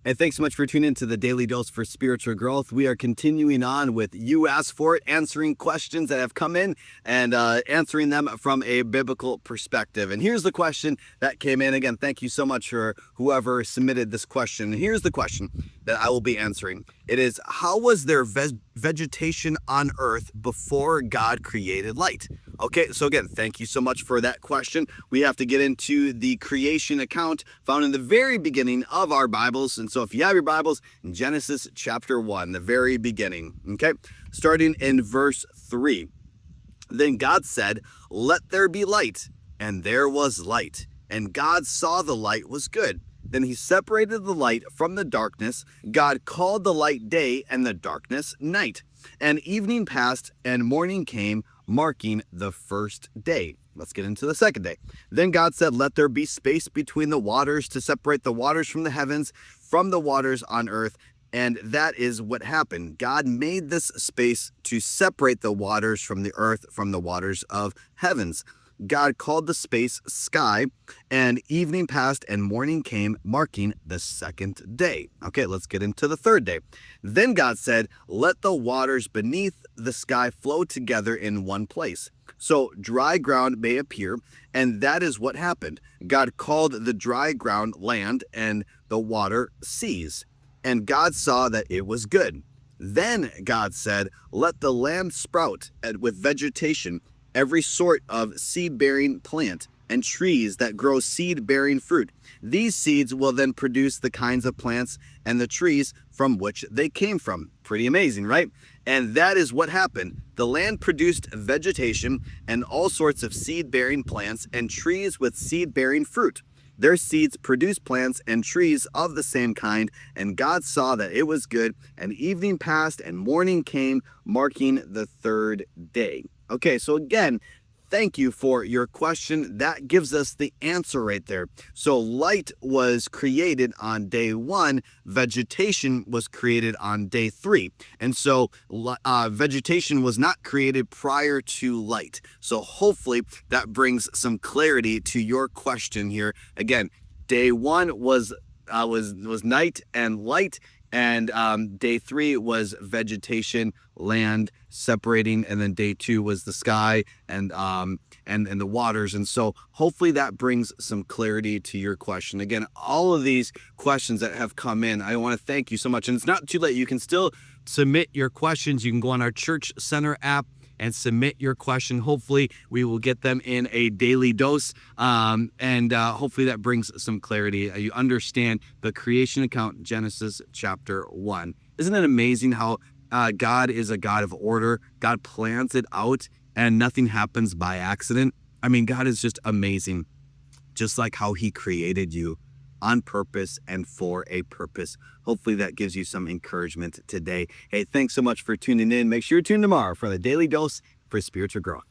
And thanks so much for tuning in to the Daily Dose for Spiritual Growth. We are continuing on with You Asked For It, answering questions that have come in and answering them from a biblical perspective. And here's the question that came in. Again, thank you so much for whoever submitted this question. And here's the question that I will be answering. It is, how was there vegetation on earth before God created light? Okay, so again, thank you so much for that question. We have to get into the creation account found in the very beginning of our Bibles. And so if you have your Bibles, in Genesis chapter 1, the very beginning, okay, starting in verse 3. Then God said, "Let there be light," and there was light. And God saw the light was good. Then he separated the light from the darkness. God called the light day, and the darkness night. And evening passed, and morning came, marking the first day. Let's get into the second day. Then God said, "Let there be space between the waters to separate the waters from the heavens, from the waters on earth." And that is what happened. God made this space to separate the waters from the earth, from the waters of heavens. God called the space sky, and evening passed and morning came, marking the second day. Okay, let's get into the third day. Then God said, "Let the waters beneath the sky flow together in one place, so dry ground may appear." And that is what happened. God called the dry ground land, and the water seas. And God saw that it was good. Then God said, "Let the land sprout with vegetation, every sort of seed-bearing plant, and trees that grow seed-bearing fruit. These seeds will then produce the kinds of plants and the trees from which they came from." Pretty amazing, right? And that is what happened. The land produced vegetation and all sorts of seed-bearing plants and trees with seed-bearing fruit. Their seeds produced plants and trees of the same kind, and God saw that it was good. And evening passed and morning came, marking the third day. Okay, so again, thank you for your question. That gives us the answer right there. So light was created on day 1. Vegetation was created on day 3. And so vegetation was not created prior to light. So hopefully that brings some clarity to your question here. Again, day 1 was night and light. And day 3 was vegetation, land separating, and then day 2 was the sky and the waters. And so hopefully that brings some clarity to your question. Again, all of these questions that have come in, I want to thank you so much. And it's not too late. You can still submit your questions. You can go on our Church Center app and submit your question. Hopefully we will get them in a daily dose. And hopefully that brings some clarity. You understand the creation account, Genesis chapter 1. Isn't it amazing how God is a God of order? God plans it out and nothing happens by accident. I mean, God is just amazing. Just like how he created you on purpose and for a purpose. Hopefully that gives you some encouragement today. Hey, thanks so much for tuning in. Make sure you tune tomorrow for the Daily Dose for Spiritual Growth.